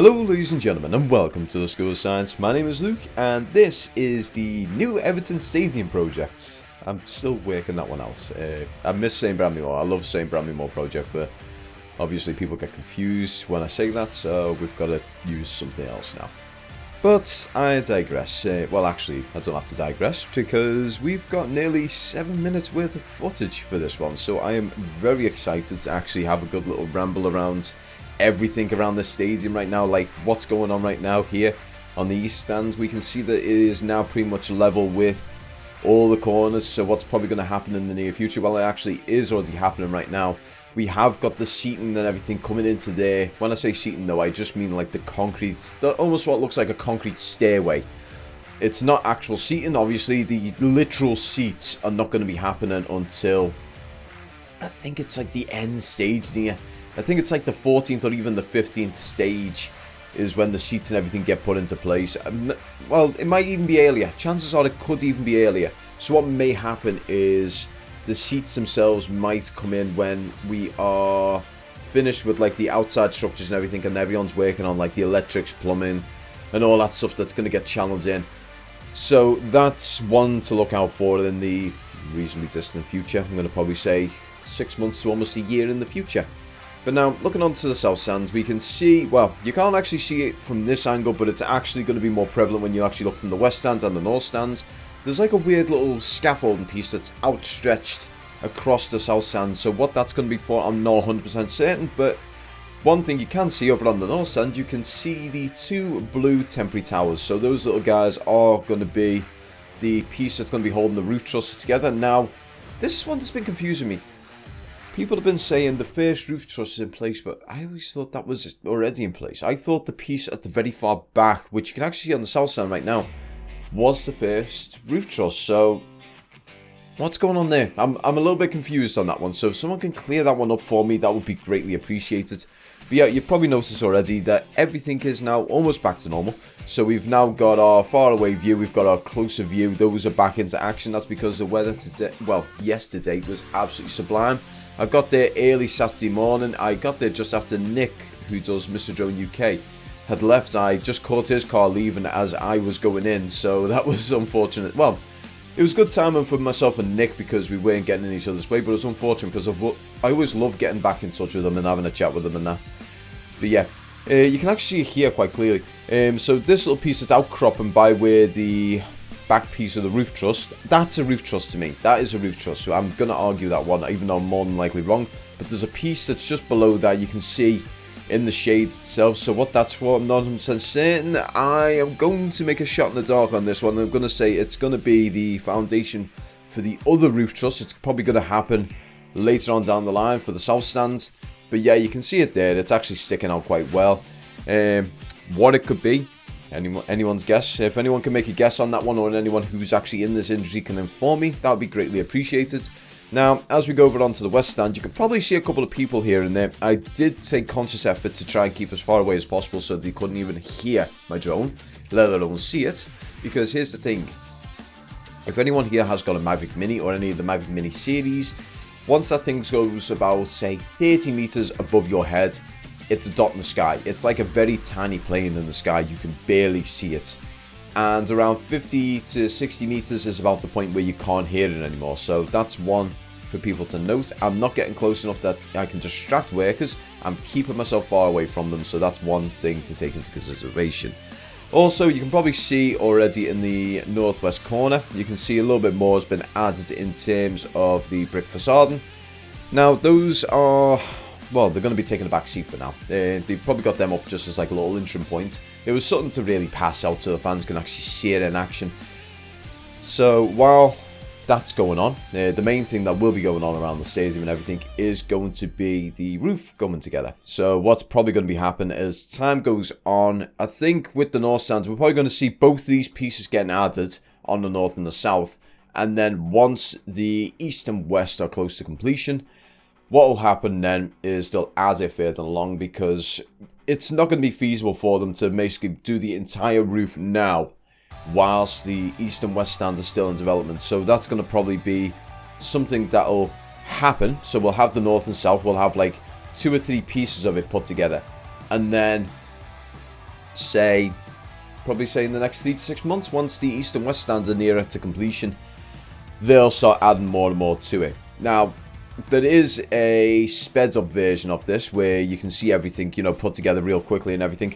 Hello ladies and gentlemen, and welcome to the School of Science. My name is Luke and this is the new Everton Stadium project. I'm still working that one out. I miss St Bramley-Moore. I love St Bramley-Moore project, but obviously people get confused when I say that, so we've got to use something else now. But I digress. Well, actually, I don't have to digress because we've got nearly 7 minutes worth of footage for this one, so I am very excited to actually have a good little ramble around everything around the stadium right now, like what's going on right now here on the east stands. We can see that it is now pretty much level with all the corners, so what's probably going to happen in the near future, well, it actually is already happening right now. We have got the seating and everything coming into there. When I say seating though, I just mean like the concrete, almost what looks like a concrete stairway. It's not actual seating, obviously. The literal seats are not going to be happening until, I think it's like the end stage here. I think it's like the 14th or even the 15th stage is when the seats and everything get put into place. Well, it might even be earlier. Chances are it could even be earlier. So what may happen is the seats themselves might come in when we are finished with like the outside structures and everything, and everyone's working on like the electrics, plumbing and all that stuff that's going to get channeled in. So that's one to look out for in the reasonably distant future. I'm going to probably say 6 months to almost a year in the future. But now, looking onto the south stands, we can see, well, you can't actually see it from this angle, but it's actually going to be more prevalent when you actually look from the west stands and the north stands. There's like a weird little scaffolding piece that's outstretched across the south stand, so what that's going to be for, I'm not 100% certain, but one thing you can see over on the north stand, you can see the two blue temporary towers. So those little guys are going to be the piece that's going to be holding the roof trusses together. Now, this is one that's been confusing me. People have been saying the first roof truss is in place, but I always thought that was already in place. I thought the piece at the very far back, which you can actually see on the south stand right now, was the first roof truss. So, what's going on there? I'm a little bit confused on that one. So if someone can clear that one up for me, that would be greatly appreciated. But yeah, you've probably noticed already that everything is now almost back to normal. So we've now got our far away view, we've got our closer view. Those are back into action. That's because the weather today, well, yesterday was absolutely sublime. I got there early Saturday morning. I got there just after Nick, who does Mr. Drone UK, had left. I just caught his car leaving as I was going in, so that was unfortunate. Well, it was good timing for myself and Nick because we weren't getting in each other's way, but it was unfortunate because I always love getting back in touch with them and having a chat with them and that. But yeah, you can actually see it here quite clearly. So this little piece that's outcropping by where the back piece of the roof truss, that's a roof truss to me. That is a roof truss, so I'm going to argue that one, even though I'm more than likely wrong. But there's a piece that's just below that you can see in the shades itself, so what that's for, I'm not 100% certain. I am going to make a shot in the dark on this one. I'm going to say it's going to be the foundation for the other roof truss. It's probably going to happen later on down the line for the south stand. But yeah, you can see it there. It's actually sticking out quite well. What it could be, anyone's guess. If anyone can make a guess on that one, or anyone who's actually in this industry can inform me, that would be greatly appreciated. Now, as we go over onto the west stand, you can probably see a couple of people here and there. I did take conscious effort to try and keep as far away as possible so they couldn't even hear my drone, let alone see it. Because here's the thing, if anyone here has got a Mavic Mini or any of the Mavic Mini series, once that thing goes about, say, 30 meters above your head, it's a dot in the sky. It's like a very tiny plane in the sky. You can barely see it. And around 50 to 60 meters is about the point where you can't hear it anymore. So that's one for people to note. I'm not getting close enough that I can distract workers. I'm keeping myself far away from them. So that's one thing to take into consideration. Also, you can probably see already in the northwest corner, you can see a little bit more has been added in terms of the brick facade. Now, those are, well, they're going to be taking a back seat for now. They've probably got them up just as like a little interim point. It was something to really pass out so the fans can actually see it in action. So while that's going on, the main thing that will be going on around the stadium and everything is going to be the roof coming together. So what's probably going to be happening as time goes on, I think with the north stands, we're probably going to see both of these pieces getting added on the north and the south. And then once the east and west are close to completion, what will happen then is they'll add it further along, because it's not going to be feasible for them to basically do the entire roof now whilst the east and west stand are still in development. So that's going to probably be something that'll happen. So we'll have the north and south, we'll have like 2 or 3 pieces of it put together, and then probably say in the next 3 to 6 months, once the east and west stands are nearer to completion, they'll start adding more and more to it. Now, there is a sped up version of this where you can see everything, put together real quickly and everything.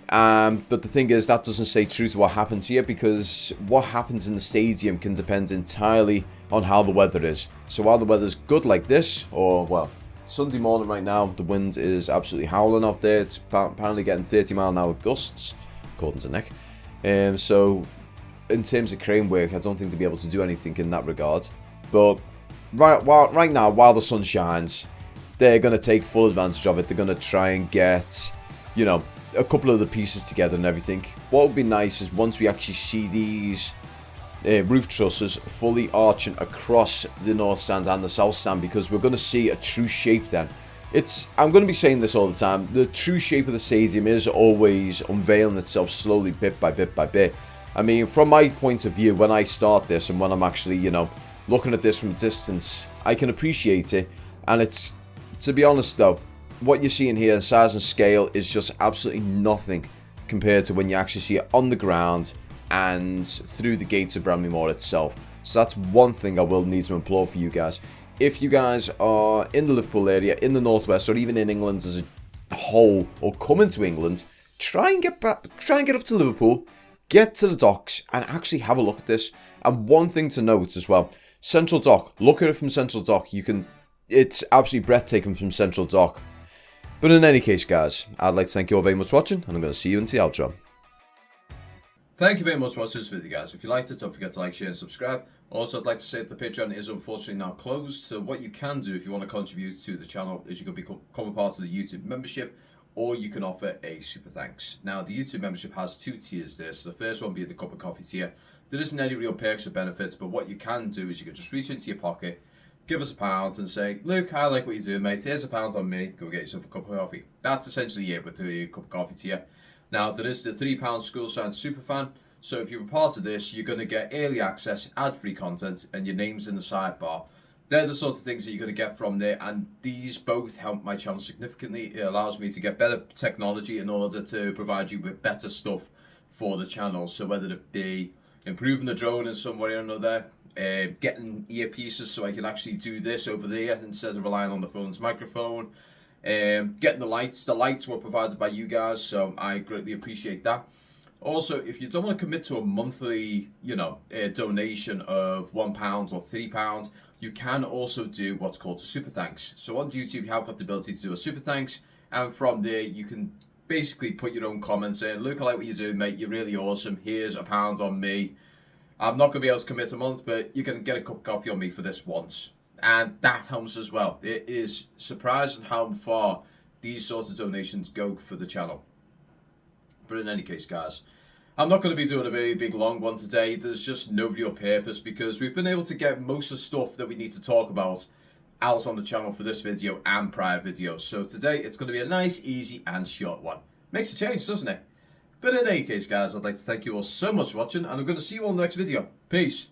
But the thing is, that doesn't stay true to what happens here, because what happens in the stadium can depend entirely on how the weather is. So while the weather's good like this, or well, Sunday morning right now, the wind is absolutely howling out there. It's apparently getting 30-mile-an-hour gusts, according to Nick. So in terms of crane work, I don't think they'll be able to do anything in that regard. But right now, while the sun shines, they're going to take full advantage of it. They're going to try and get, a couple of the pieces together and everything. What would be nice is once we actually see these roof trusses fully arching across the north stand and the south stand, because we're going to see a true shape then. I'm going to be saying this all the time, the true shape of the stadium is always unveiling itself slowly, bit by bit by bit. I mean, from my point of view, when I start this and when I'm actually, looking at this from a distance, I can appreciate it. And it's, to be honest though, what you're seeing here, size and scale, is just absolutely nothing compared to when you actually see it on the ground and through the gates of Bramley Moor itself. So that's one thing I will need to implore for you guys. If you guys are in the Liverpool area, in the northwest, or even in England as a whole, or coming to England, try and get up to Liverpool, get to the docks, and actually have a look at this. And one thing to note as well, Central Dock. Look at it from Central Dock. It's absolutely breathtaking from Central Dock. But in any case, guys, I'd like to thank you all very much for watching, and I'm going to see you in the outro. Thank you very much for watching this video, guys. If you liked it, don't forget to like, share, and subscribe. Also, I'd like to say that the Patreon is unfortunately now closed, so what you can do if you want to contribute to the channel is you can become a part of the YouTube membership, or you can offer a super thanks. Now, the YouTube membership has 2 tiers there, so the first one being the cup of coffee tier. There isn't any real perks or benefits, but what you can do is you can just reach into your pocket, give us £1 and say, Luke, I like what you're doing, mate. Here's £1 on me. Go get yourself a cup of coffee. That's essentially it with the cup of coffee tier. Now, there is the £3 School Science Superfan. So if you're a part of this, you're going to get early access, ad-free content, and your name's in the sidebar. They're the sorts of things that you're going to get from there, and these both help my channel significantly. It allows me to get better technology in order to provide you with better stuff for the channel. So whether it be improving the drone in some way or another, getting earpieces so I can actually do this over there instead of relying on the phone's microphone, getting the lights were provided by you guys, so I greatly appreciate that. Also, if you don't want to commit to a monthly, donation of £1 or £3, you can also do what's called a super thanks. So on YouTube, you have got the ability to do a super thanks, and from there you can basically put your own comments in. Look, I like what you're doing, mate. You're really awesome. Here's £1 on me. I'm not going to be able to commit a month, but you can get a cup of coffee on me for this once. And that helps as well. It is surprising how far these sorts of donations go for the channel. But in any case, guys, I'm not going to be doing a very big long one today. There's just no real purpose because we've been able to get most of the stuff that we need to talk about out on the channel for this video and prior videos. So today it's going to be a nice, easy and short one. Makes a change, doesn't it? But in any case, guys, I'd like to thank you all so much for watching, and I'm going to see you all in the next video. Peace.